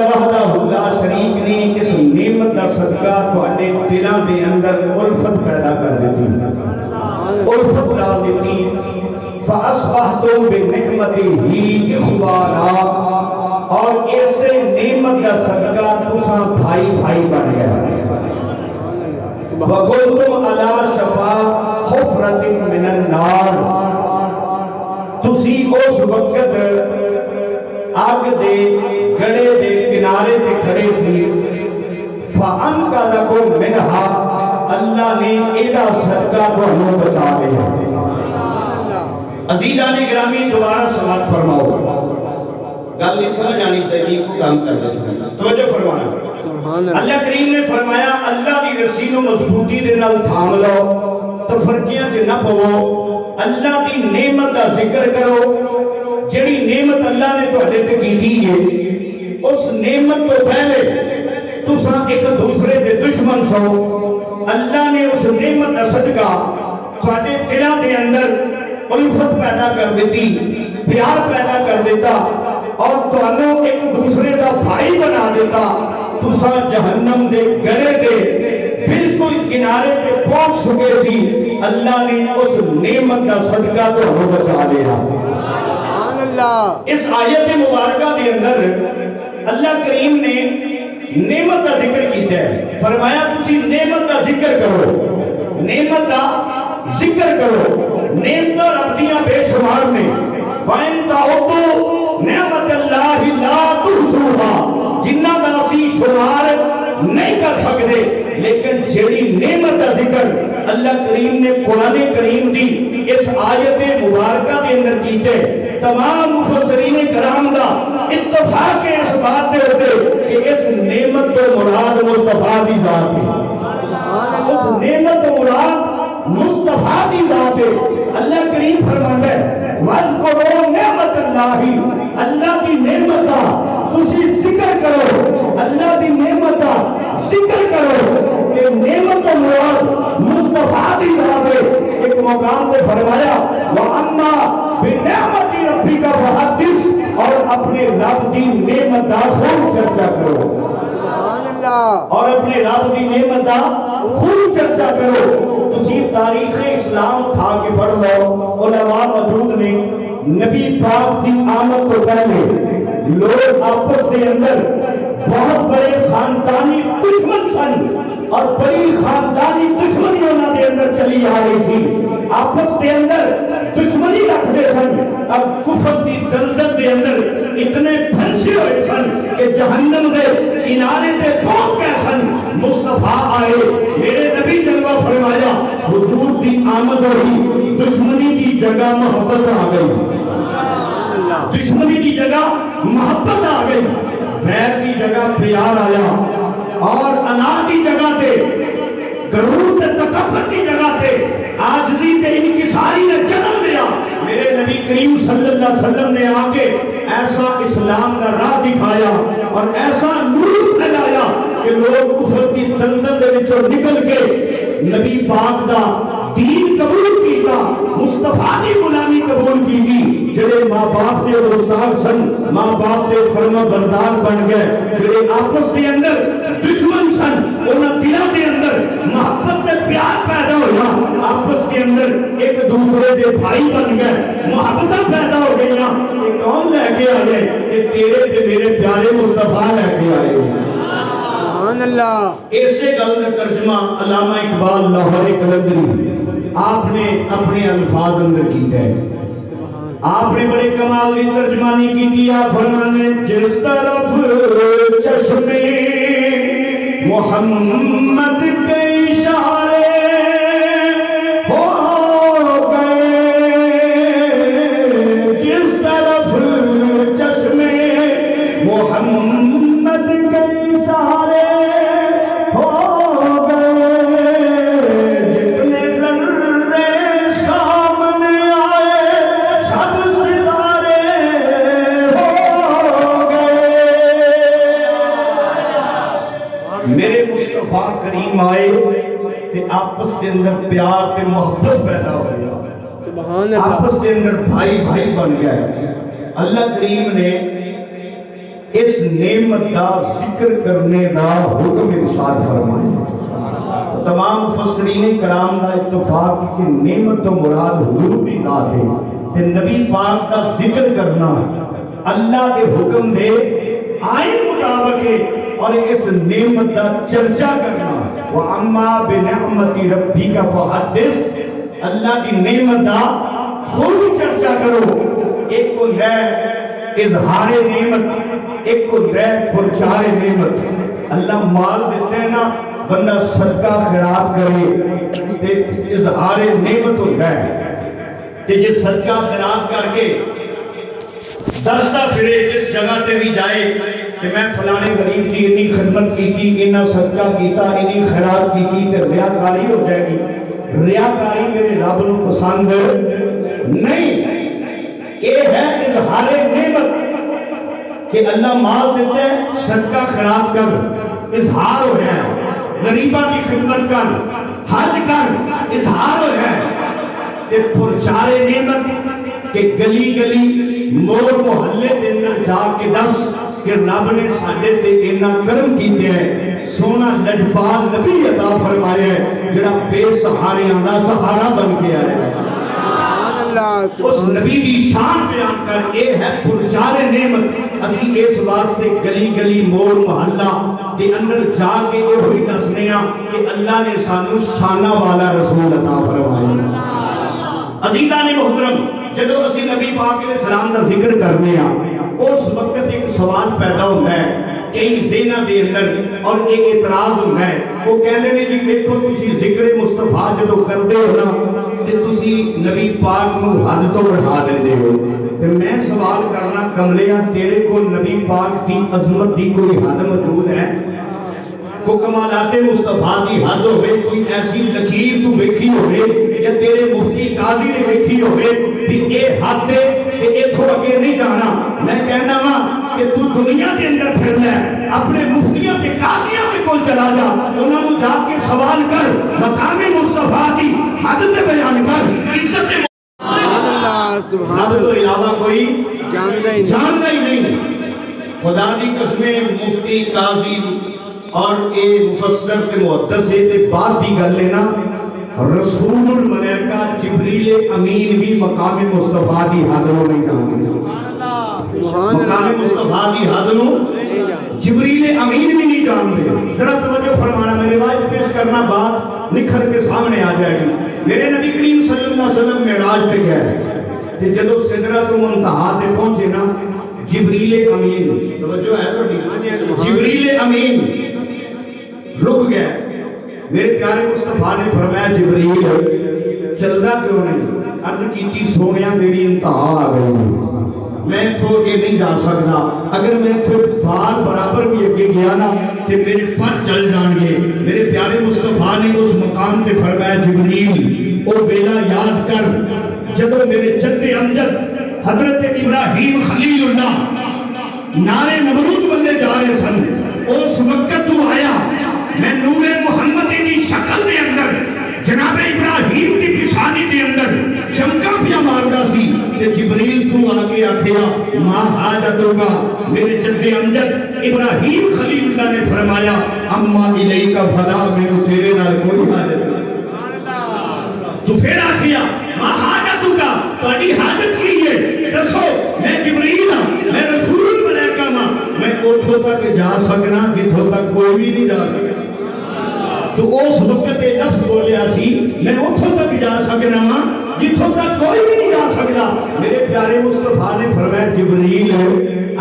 وحدہ لا شریک نے اس نعمت دا صدقہ تواڈے دلاں دے اندر الفت پیدا کر دیتی، الفت ڈال دیتی۔ فاصبحتم بنعمتہ اخوانا، اور ایسے نعمت دا صدقہ تساں بھائی بھائی بن گئے۔ وَقُلْتُمْ عَلَى شَفَا حُفْرَةٍ مِّنَ النَّارِ، تسی اس وقت آگ دے گڑے دے کنارے دے کھڑے سی، فَأَنْقَذَكُم مِّنْهَا، اللہ نے ایدہ صدقہ کو ہمیں بچا لیا۔ عزیزان گرامی دوبارہ سماعت فرماؤ، گل نہیں سمجھ آنی چاہیے کو کام کر دیتا ہے، توجہ فرمانا۔ اللہ کریم نے فرمایا اللہ دی رسین و مضبوطی دے نال تھام لو، تفرقیاں سے نہ پو، اللہ دی نعمت دا ذکر کرو، جڑی نعمت اللہ نے تو عدد کی دی ہے، اس نعمت تو پہلے تساں ایک دوسرے دے دشمن سو، اللہ نے اس نعمت دا صدقہ تواڈے دلاں دے اندر الفت پیدا کر دیتی، پیار پیدا کر دیتا، اور تانوں ایک دوسرے دا بھائی بنا دیتا، تساں جہنم دے گڑے دے بالکل کنارے پہ پہنچ سکے تھی، اللہ نے اس نعمت کا صدقہ تو ہمیں بچا لیا۔ اس آیت مبارکہ دے اندر اللہ کریم نے نعمت کا ذکر کیتا ہے، فرمایا تسی نعمت کا ذکر کرو، نعمت کا ذکر کرو، نعمت رب دیاں بے شمار نے، وَإِن تَعُدُّوا نِعْمَتَ اللَّهِ لَا تُحْصُوهَا، جنہ دا اسی شمار نہیں کر سکتے، لیکن جیڑی نعمت کا ذکر اللہ کریم نے قرآن کریم دی اس آیت مبارکہ دے اندر کیتے، تمام مفسرین کرام دا اتفاق اس بات دے ہوتے کہ اس نعمت تو مراد مصطفیٰ دی ذات ہے، اس نعمت تو مراد مصطفیٰ دی ذات ہے۔ اللہ کریم فرماتا ہے وَاذْكُرُوا نِعْمَتَ اللَّهِ، اللہ کی نعمت کا تسی ذکر کرو، اللہ کی نعمت کا ذکر کرو کہ نعمت و مراد مصطفیٰ دی ذات ہے۔ ایک مقام پہ فرمایا وَأَمَّا بِنِعْمَتِ رَبِّكَ فَحَدِّثْ، اور اپنے رب دی نعمت کا خوب چرچا کرو، اور اپنے رب دی نعمت کا خوب چرچا کرو۔ تسی تاریخ اسلام تھا کہ پڑھ لو، علماء موجود نے، نبی پاک دی آمد کو پہلے لوگ آپس کے اندر بہت بڑے خاندانی دشمن سن، اور بڑی خاندانی دشمنی انہوں نے اندر چلی آ رہی تھی، آپس کے اندر دشمنی رکھتے سن۔ اب کفر دی دلدل کے اندر اتنے پھنسے ہوئے سن کہ جہنم دے کنارے تے پہنچ گئے سن۔ مصطفیٰ آئے، میرے نبی جلوہ فرمایا، حضور دی آمد ہوئی، دشمنی کی جگہ محبت آ گئی، دشمنی کی جگہ محبت آ گئی، غیر کی جگہ پیار آیا، اور انا کی جگہ تے غرور تے تکبر کی جگہ تے عاجزی تے انکساری نے جنم لیا۔ میرے نبی کریم صلی اللہ علیہ وسلم نے آ کے ایسا اسلام کا راہ دکھایا اور ایسا نور پھیلایا کہ لوگ کفر کی دلدل دے وچوں نکل کے نبی پاک دا دین قبول کیتا، مصطفیٰ کی غلامی قبول کی دی۔ جڑے ماں باپ نے استاد سن، ماں باپ نے فرما بردار بن گئے، جڑے آپس کے اندر دشمن سن، انہاں دلوں کے اندر محبت تے پیار پیدا ہویا، آپس کے اندر ایک دوسرے دے بھائی بن گئے، محبتاں پیدا ہو گئیاں۔ یہ کون لے کے آئے؟ کہ تیرے تے میرے پیارے مصطفیٰ لے کے آئے۔ سبحان اللہ۔ ایسے گل کا ترجمہ علامہ اقبال لاہوری قلندری آپ نے اپنے الفاظ اندر کیتا ہے، آپ نے بڑے کمال کی ترجمانی کی تھی۔ آپ فرمانے جس طرف چشمے محمد کے اشارے ہو گئے، جس طرف چشمے محمد کے اشارے ہو گئے، جتنے ذرے سامنے آئے سب ستارے ہو گئے۔ میرے مصطفیٰ کریم آئے کہ آپس کے اندر پیار تے محبت پیدا ہو گیا، آپس کے اندر بھائی بھائی بن گئے۔ اللہ کریم نے اس نعمت دا ذکر کرنے دا حکم ارشاد فرمایا۔ تمام مفسرین کرام دا اتفاق کہ نعمت تو مراد حضور دی ذات ہے، تے نبی پاک دا ذکر کرنا اللہ کے حکم دے آئین مطابق ہے، اور اس نعمت دا چرچا کرنا وَأَمَّا بِنِعْمَةِ رَبِّكَ فَحَدِّثْ، اللہ کی نعمت دا خود چرچا کرو۔ ایک کو ہے اظہار نعمت، ایک کو ہے پرچار نعمت۔ اللہ مال دیتے ہیں نا، بندہ صدقہ خیرات کرے تے اظہار نعمت ہوتا ہے، تے جس صدقہ خیرات کر کے دستہ پھرے جس جگہ تے بھی جائے کہ میں فلانے غریب کی اتنی خدمت کی تھی، اتنا صدقہ کیتا، اتنی خیرات کی تھی، تے ریاکاری ہو جائے گی۔ ریاکاری میرے رب کو پسند نہیں۔ یہ ہے اظہار نعمت کہ اللہ مال دیتے ہیں، صدقہ خیرات کر، اظہار ہو رہا ہے، غریبہ کی خدمت کر، حج کر، اظہار ہو رہا ہے۔ تے پرچار نعمت کہ گلی گلی مور محلے کے اندر جا کے دس کہ رب نے ساڈے تے اتنا کرم کیتے ہیں، سونا لجپال نبی عطا فرمایا ہے جڑا بے سہاریاں دا سہارا بن کے آیا ہے۔ اس نبی دی شان بیان کر، اے ہے پرچار نعمت۔ اسی اس واسطے گلی گلی مور محلہ دے اندر جا کے یہ ہوئی دسنے ہیں کہ اللہ نے سانو شانہ والا رسول عطا فرمایا۔ عزیزان محترم، جدو اسی نبی پاک علیہ السلام دا ذکر کرنے ہیں، اس وقت ایک سوال پیدا ہوتا ہے کئی ذہناں دے اندر، اور ایک اعتراض ہوتا ہے۔ وہ کہتے ہیں جی دیکھو تسی ذکر مصطفیٰ جدو کرتے ہو نا تے تسی نبی پاک نو حد تو بڑھا دیندے ہو۔ تے میں سوال کرنا کملیاں، تیرے کو نبی پاک دی عظمت دی کوئی حد موجود ہے؟ کو کمالات مصطفیٰ دی حد ہوئے، کوئی ایسی لکیر تو ویکھی ہوئے یا تیرے مفتی قاضی نے ویکھی ہوئے بھی اے حد دے کہ اے تھو اگے نہیں جانا؟ میں کہنا ہاں کہ تو دنیا کے اندر پھر لے، اپنے مفتیوں کے قاضیوں کے کول چلا جا، انہوں نے جا کے سوال کر، مقام مصطفیٰ دی حد تے بیان کر، عزت رب تو علاوہ کوئی جاننا ہی نہیں۔ خدا دی قسمیں مفتی قاضی اور اے مفسر تے محدث تے بات دی گل لینا، رسول الملائکہ جبریل امین بھی مقام مصطفیٰ دی حد نو نہیں جانتے۔ مقام مصطفیٰ دی حد نو جبریل امین بھی نہیں جانتے۔ ذرا توجہ فرمانا، میں روایت پیش کرنا بات نکھر کے سامنے آ جائے گی۔ میرے نبی کریم صلی اللہ علیہ وسلم معراج پہ گئے تے جدو سدرۃ المنتہا تے پہنچے نا، جبریل امین، توجہ ہے تو جبریل امین رک گئے۔ میرے پیارے مصطفیٰ نے فرمایا جبریل چلدا کیوں نہیں؟ عرض کیتی سونیا میری انتہا آ گئی، میں تھو کے نہیں جا سکتا، اگر میں تھو بال برابر بھی اگے گیا نا تے میرے پر چل جان گے۔ میرے پیارے مصطفیٰ نے اس مقام تے فرمایا جبریل او بیلا یاد کر جدو میرے جد امجد حضرت ابراہیم خلیل اللہ نارے نمرود بندے جا رہے سن، اس وقت تو آیا، میں نور محمدی دی شکل دے اندر جناب ابراہیم دی پیشانی دے اندر چمکا پیا ماردا سی، تے جبریل تو آگے آکھیا ما حاجت ہوگا۔ میرے جد امجد ابراہیم خلیل اللہ نے فرمایا اما الیک فلا، میرے تیرے نال کوئی حاجت نہیں۔ تو پھر آکھیا ما حاجت ہوگا، تہاڈی حاجت کی ہے؟ دسو میں جبریل ہاں، میں رسول الملائکہ ہاں، میں اوتھوں تک جا سکنا جتھوں تک کوئی بھی نہیں جا سکتا۔ تو اس وقت یہ لفظ بولیا سی میں اتھوں تک جا سکنا ہاں جتھوں تک کوئی بھی نہیں جا سکتا۔ میرے پیارے مصطفیٰ نے فرمایا جبریل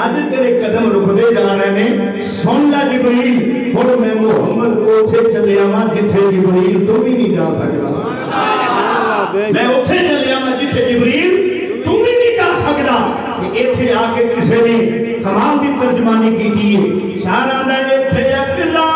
اج تیرے قدم رکدے جا رہے ہیں، سن لا جبریل، ہن میں محمد اوتھے چلیا ہاں جتھے جبریل تو بھی نہیں جا سکتا، میں اوتھے چلیا ہاں جتھے جبریل تو بھی نہیں جا سکتا۔ ایتھے آ کے کسے نے کمال دی ترجمانی کی دی، شاعراں دا ایتھے اکلا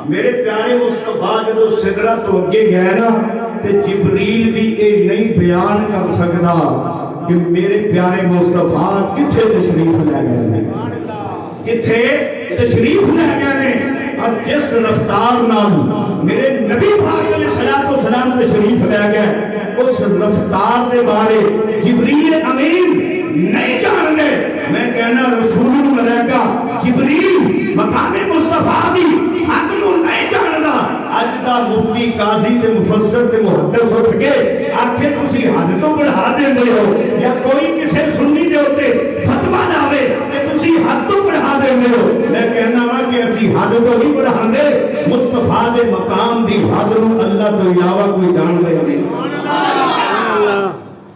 میرے پیارے مصطفیٰ جدو سدرہ تو اگے گئے نا تے جبریل بھی اے نہیں بیان کر سکتا کہ میرے پیارے مصطفیٰ کتھے تشریف لے گئے نے، کتھے تشریف لے گئے نے، اور جس رفتار نال میرے نبی پاک علیہ السلام تشریف لے گئے اس رفتار دے بارے جبریل امین نہیں جان گئے۔ میں کہنا رسول ملائکہ جبریل مقام مصطفیٰ دی حق نو نہیں جاندا۔ اج دا مفتی قاضی تے مفسر تے محدث اٹھ کے آکھے تسی حد تو بڑھا دیندے ہو، یا کوئی کسے سنی دے اوتے فتوی لاوے کہ تسی حد تو بڑھا دیندے ہو۔ میں کہنا وا کہ اسی حد تو نہیں بڑھاندے، مصطفیٰ دے مقام دی حد نو اللہ تو علاوہ کوئی جاندا ہی نہیں۔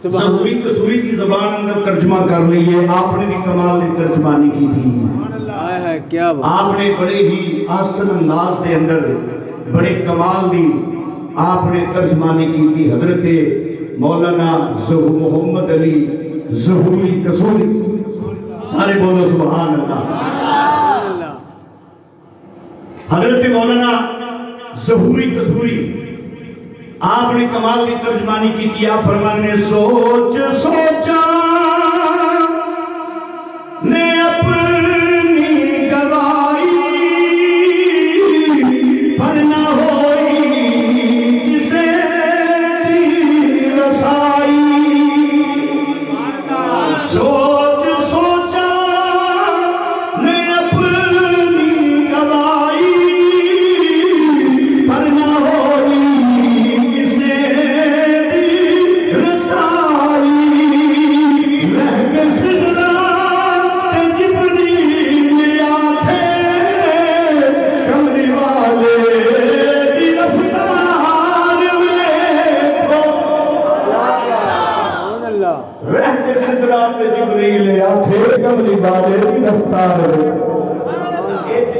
ضروری قصوری کی زبان اندر ترجمہ کر لیے، آپ نے بھی کمال نے ترجمانی کی تھی، آپ نے بڑے ہی آستن انداز دے اندر بڑے کمال دی آپ نے ترجمانی کی تھی۔ حضرت مولانا محمد علی ظہوری قصوری، سارے بولو سبحان اللہ۔ حضرت مولانا ظہوری قصوری آپ نے کمال کی ترجمانی کی تھی۔ آپ فرمانے سوچ سوچا نے اپنی گواہی پر نہ ہوئی کسے دی رسائی، سوچ سوچا نے اپنی گواہی پر نہ ہوئی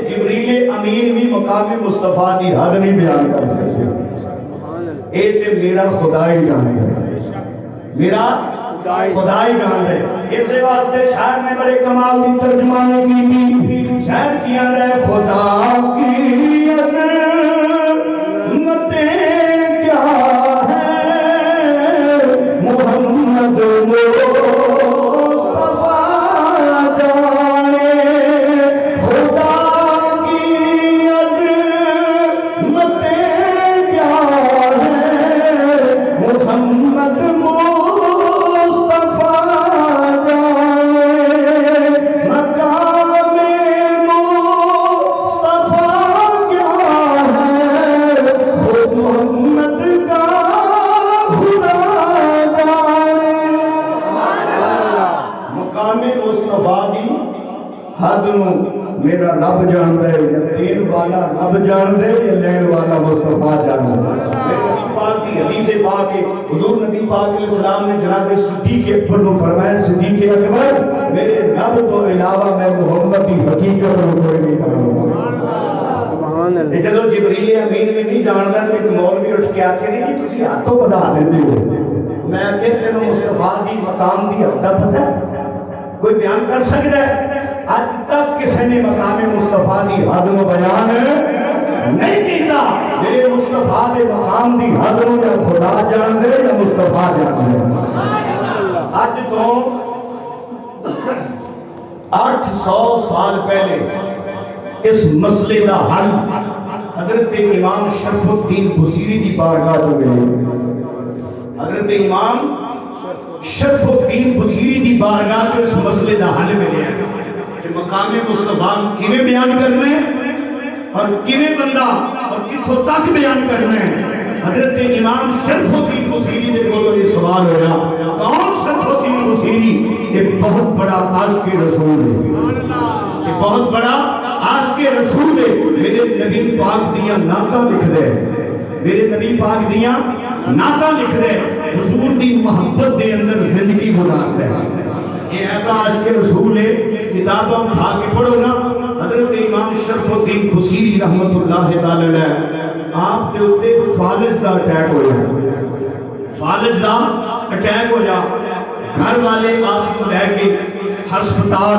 جبریل امین بھی مقام مصطفیٰ دی حد نہیں بیان کر سکتے، اے تے میرا خدا ہی جانے گا، میرا خدا ہی جان ہے۔ اس واسطے شاعر نے بڑے کمال دی ترجمانی کی تھی۔ شاعر کیا ہے خدا کی عظمتیں کیا ہے، محمد میرا رب جان دے، یا دین والا رب جان دے، یا لین والا مصطفیٰ جان دے۔ میرے نبی پاک کی حدیث پاک ہے، حضور نبی پاک علیہ السلام نے جناب صدیق اکبر کو فرمایا صدیق اکبر میرے رب تو علاوہ میں محمد کی حقیقت کو کوئی نہیں کروں گا۔ جب جبریل امین میں نہیں جانتا تو ایک مولوی اٹھ کے آکے نہیں کہ تسی ہاتھوں بڑھا دیتے ہو، میں کہتے ہیں مصطفیٰ دی مقام دی حد پتہ ہے کوئی بیان کر سکتا ہے؟ آج تک کسی نے مقام مصطفیٰ دی حد نو بیان نہیں کیتا۔ میرے مصطفیٰ دے مقام دی حد نو یا خدا جان دے یا مصطفیٰ جان دے۔ آج تو 800 سال پہلے اس مسئلے دا حل حضرت امام شرف الدین بصیری دی بارگاہ جو ملے، حضرت امام شرف الدین بصیری دی بارگاہ جو اس مسئلے دا حل ملے ہیں کہ مقام مصطفیٰ کیویں بیان کرنا ہے اور کیویں بندہ اور کتھوں تک بیان کرنا ہے۔ حضرت امام شرف الدین بصیری دے کولوں یہ سوال ہویا، کون شرف الدین بصیری؟ یہ بہت بڑا عاشق رسول ہے، یہ بہت بڑا عاشق رسول ہے۔ میرے نبی پاک دیاں نعتاں لکھ دے، میرے نبی پاک دیاں نعتاں لکھ دے، حضور دی محبت دے اندر زندگی گزارتا ہے۔ یہ ایسا عاشق رسول ہے، کتابوں اٹھا کے پڑھو نا، حضرت امام شرف الدین بصیری رحمت اللہ تعالی علیہ آپ دے اتے فالج دا اٹیک ہو جائے، فالج دا اٹیک ہو جائے، گھر والے آپ کو لے کے ہسپتال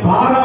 12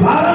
12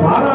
12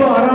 12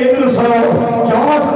164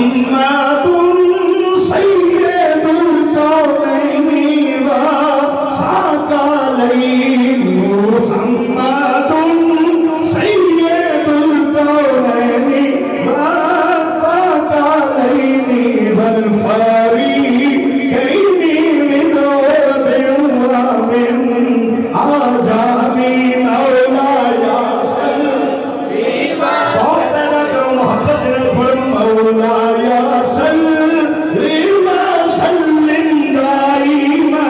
محمد سید الکونین والثقلین محمد سید الکونین والثقلین والفریقین من عرب ومن عجم مولایا مولایا صلی وسلم دائما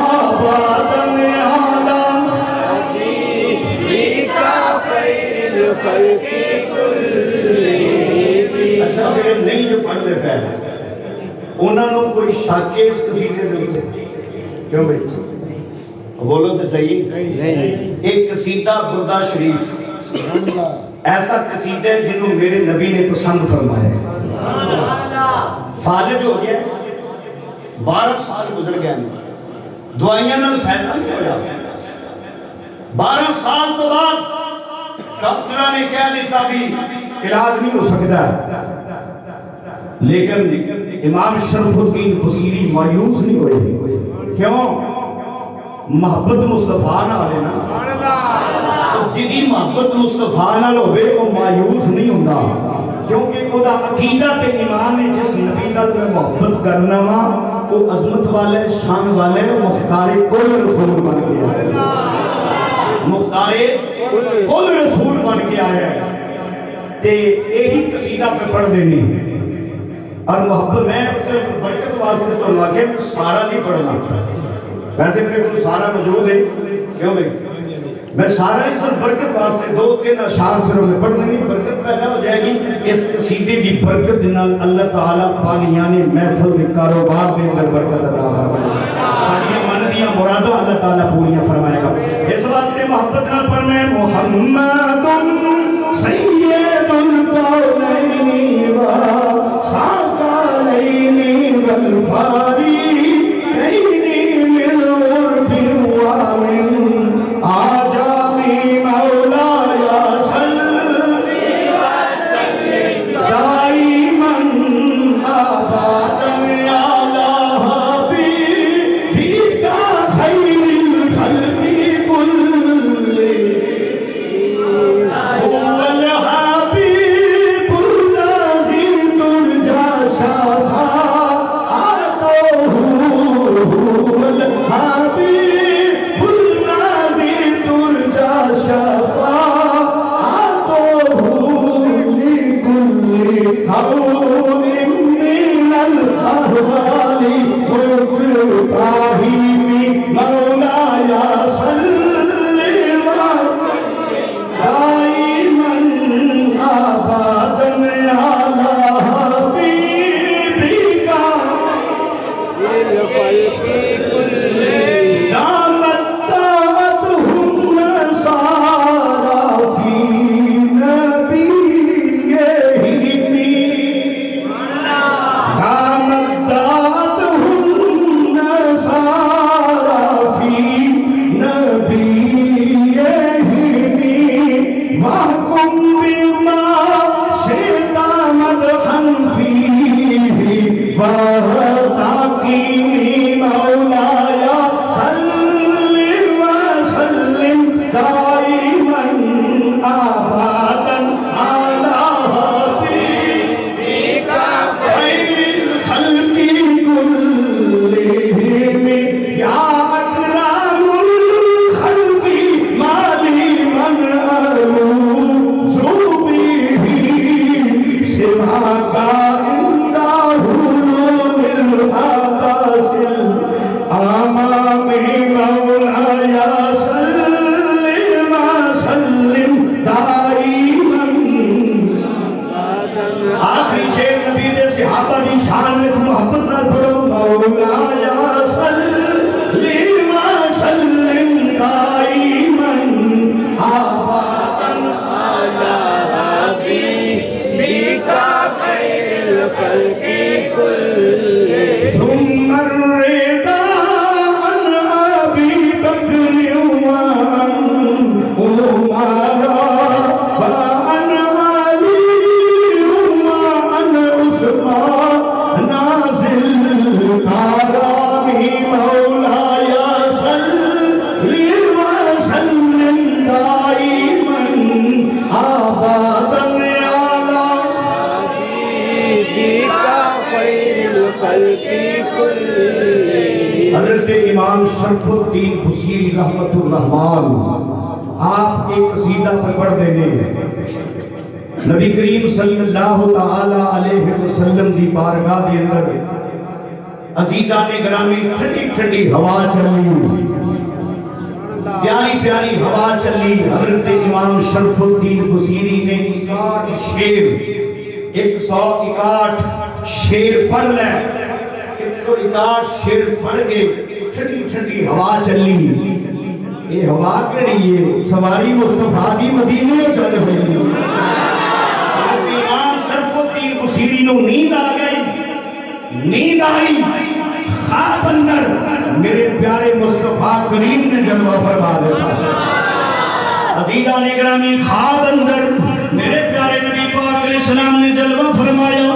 ابدا علی حبیبک خیر الخلق کلہم. اچھا جڑے نہیں جو پڑھ دے پے انہاں نوں کوئی شک ہے اس قصیدے دے وچ؟ کیوں بھائی بولو تو صحیح. ایک قصیدہ بردہ شریف ایسا قصیدہ ہے جنہوں میرے نبی نے پسند فرمایا ہے. فالج ہو گیا 12 سال گزر گیا دعائیاں نال فائدہ نہیں ہوا. 12 سال تو بعد ڈاکٹرہ نے کہہ دیتا بھی علاج نہیں ہو سکتا ہے. لیکن امام شرف الدین بصیری مایوس نہیں ہوئے. کیوں؟ محبت مصطفیٰ نہ آلے نا. جدی محبت مصطفیٰ نہ ہوئے وہ مایوس نہیں ہوتا. کیونکہ وہ دا عقیدہ تے ایمان ہے جس نبی نال میں محبت کرنا وا وہ عظمت والے شان والے مختار کل رسول بن گیا. مختار کل رسول بن کے آیا ہے. تے یہی قصیدہ پہ پڑھ دینی اور محبت میں صرف برکت واسطے تو لاکھے سارا نہیں پڑھنا. ویسے میرے کو سارا موجود ہے. کیوں بھائی میں سارا ہی سب برکت واسطے 2-3 اشعار سے میں پڑھ دیں گی برکت پیدا ہو جائے گی. اس قصیدے کی برکت نال اللہ تعالیٰ پانیانی محفل کے کاروبار میں اندر برکت عطا فرمائے گا. ساری من دیاں مرادوں اللہ تعالیٰ پوریاں فرمائے گا. اس واسطے محبت نال پڑھنا ہے محمد سید الکونین والثقلین والفریقین من عرب ومن عجم مولایا صلی وسلم دائما ابدا علی حبیبک خیر الخلق کلہم. هو الحبیب الذی ترجى شفاعته. هو الحبیب الذی ترجى شفاعته لكل هول من الأهوال والقرآن مولایا صلی وسلم دائما ابدا علی حبیبک الخلق كلهم. دامت طاعتهم نصارى في نبيهم. دامت طاعتهم نصارى في نبيهم. واحكم بما شئت مدحا فيه وتقيم مولایا صلی وسلم دائما ابدا علی حبیبک خیر الخلق کلہم. یا اکرم الخلق مالی من ارجو به سواک عنده للحاصل امام مولایا صلی وسلم دائما. آخری شعر نبی دے صحابہ دی شان وچ محبت نال پڑھو مولایا صلی وسلم دائما ابدا على حبيبك خير الخلق كلهم. ثم الرضا عن ابي بكر وعن عمر وعن علي وعن الخلق كلهم حضرت امام شرف الدین بصیری رحمت الرحمان آپ ایک قصیدہ سے پڑھ دیں گے نبی کریم صلی اللہ تعالی علیہ وسلم دی بارگاہ دے اندر عزیزان گرامی ٹھنڈی ٹھنڈی ہوا چلی پیاری پیاری ہوا چلی حضرت امام شرف الدین بصیری نے 61 شعر 161 شعر پڑھ لے 161 شعر پڑھ کے ٹھنڈی ٹھنڈی ہوا چلی یہ ہوا کڑی ہے سواری مصطفیٰ دی مدینے چل ہوئی حضرت امام شرف الدین بصیری نو نیند آ گئی نیند آئی خواب اندر میرے پیارے مصطفیٰ کریم نے جلوہ فرما دیتا عزیزان گرامی خواب اندر میرے پیارے نبی پاک علیہ السلام نے جلوہ فرمایا